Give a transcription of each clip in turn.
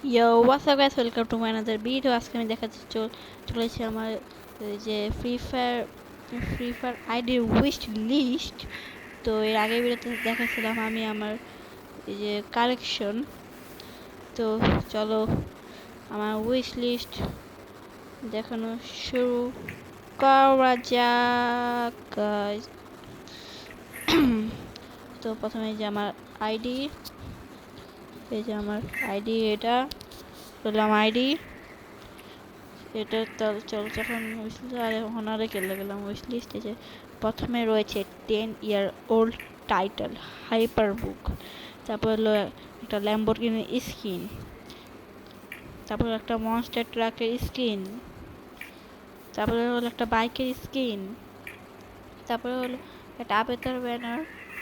Yo, what's up guys, welcome to my another video. আজকে আমি দেখাচ্ছি চলেছি আমার যে ফ্রি ফায়ার আইডির উইশ লিস্ট। তো এর আগের ভিডিওতে দেখাচ্ছিলাম আমি আমার এই যে কালেকশন। তো চলো আমার উইশ লিস্ট দেখানো শুরু করা যাক guys। তো প্রথমে যে আমার আইডি, এই যে আমার আইডি, এটা হলো আমার আইডি। এটা চল যখন হনারে খেলে গেলাম উইশ লিস্টে। যে প্রথমে রয়েছে 10 year old টাইটেল হাইপার বুক, তারপর হলো একটা ল্যাম্বরগিনি স্কিন, তারপর একটা মনস্টার ট্রাকের স্কিন, তারপরে হলো একটা বাইকের স্কিন, তারপরে হলো একটা আবেতার ব্যানার,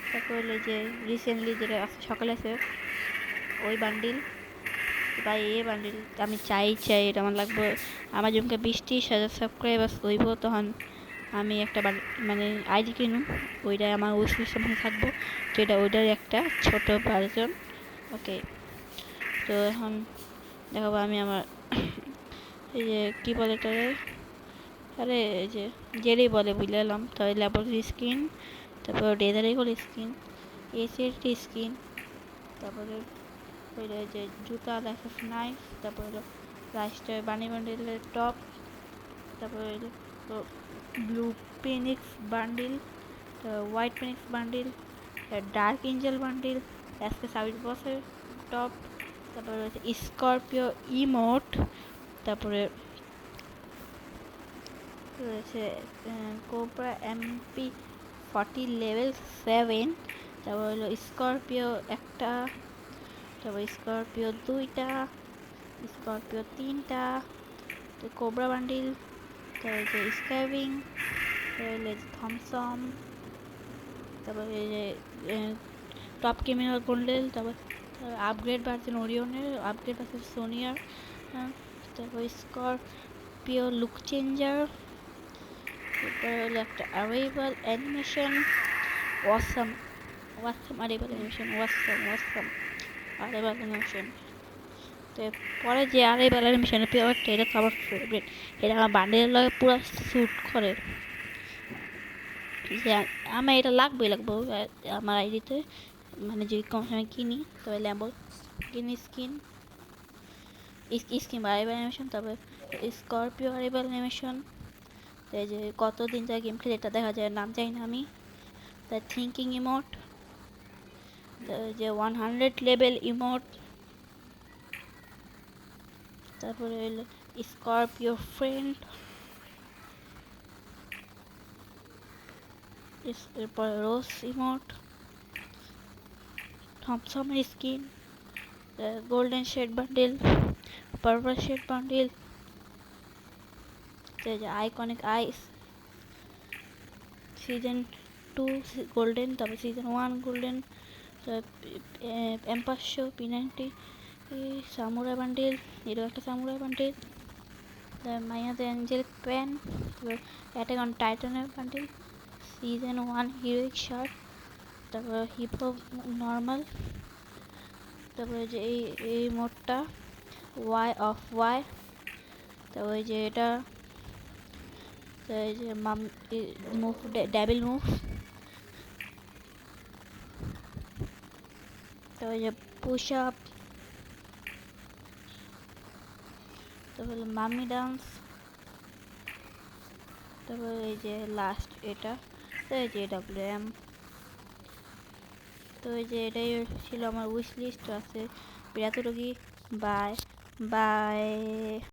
তারপর হলো যে রিসেন্টলি যেটা সকালে আছে ওই বান্ডিল ভাই। এই বান্ডিল আমি চাই এটা আমার লাগবে। আমার জমকে 20-30 হাজার সাবস্ক্রাইবার্স হইব, তখন আমি একটা মানে আইডি কিনুম, ওইটাই আমার উইশ লিস্টের মধ্যে থাকবো। যেটা ওইটার একটা ছোট ভার্জন। ওকে, তো এখন দেখাবো আমি আমার এই যে কী বলে এটারে, আরে এই যে জেরেই বলে বুঝলে এলাম। তাহলে ল্যাবরেটরি স্কিন, তারপর ডেজার ইগল স্কিন, এসিএলটি স্কিন, তারপরে ওইটা যে জুতা লাইফ অফ নাইফ, তারপর হলো রাইস্টার বানি বান্ডিলের টপ, তারপরে blue phoenix bundle, white phoenix bundle, dark angel bundle, SK সাবিট বসের টপ, তারপরে হচ্ছে স্করপিও ইমোট, তারপরে রয়েছে কোবরা MP40 লেভেল 7, তারপর হলো স্করপিও একটা, তারপর স্করপিও 2টা, স্করপিও 3টা, তো কোবরা বান্ডিল, তারপর যে স্ক্যাভিং, তারপরে থমসম, তারপরে এই যে টপ ক্রিমিনাল গোল্ডেল, তারপর আপগ্রেড ভার্সন ওরিয়নের, আপগ্রেড ভার্সন সোনিয়ার, তারপর স্করপিও লুক চেঞ্জার, তারপর হলো একটা arrival animation, awesome awesome arrival animation, awesome arrival animation. তো পরে যে অ্যারাইভাল অ্যানিমেশনের পেয়ারটা, এটা তো আমার ফেভারিট। এটা আমার বান্ডেলের লাগে পুরো স্যুট করে। যে আমার এটা লাগবে আমার আইডিতে, মানে যদি কোনো সময় কিনি তবে ল্যাম্বরগিনি স্কিন অ্যারাইভাল অ্যানিমেশন, তারপরে স্করপিও অ্যারাইভাল অ্যানিমেশন। এই যে কতদিন ধরে গেম খেলে এটা দেখা যায়, নাম জানি না আমি। দ্য থিঙ্কিং ইমোট, যে 100 লেভেল ইমোট, তারপরে হলো স্করপিও ফ্রেন্ড, এরপর রোজ ইমোট, থমসমের skin, golden shade bundle, purple shade bundle, যে আইকনিক আইস সিজন 2 গোল্ডেন, তারপর season 1 golden, M500 P90 samurai bundle, এরও একটা সামুরাই বান্ডিল, মাইয়া দ্য অ্যাঞ্জেলিক প্যান, তারপর অ্যাটাক অন টাইটানের বান্ডিল, সিজন 1 হিরোইক শার্ট, তারপর হিপহপ নর্মাল, তারপরে যে এই মোডটা ওয়াই অফ ওয়াই, তারপরে যে এটা এই যে মুভ ডেভিল মুভ, তারপরে যে পুশ আপ, তারপরে মাম্মি ডান্স, তারপরে এই যে লাস্ট এটা, তো এই যে WM। তো এই যে এটাই ছিল আমার উইশ লিস্ট। আছে এতটুকুই। Bye by.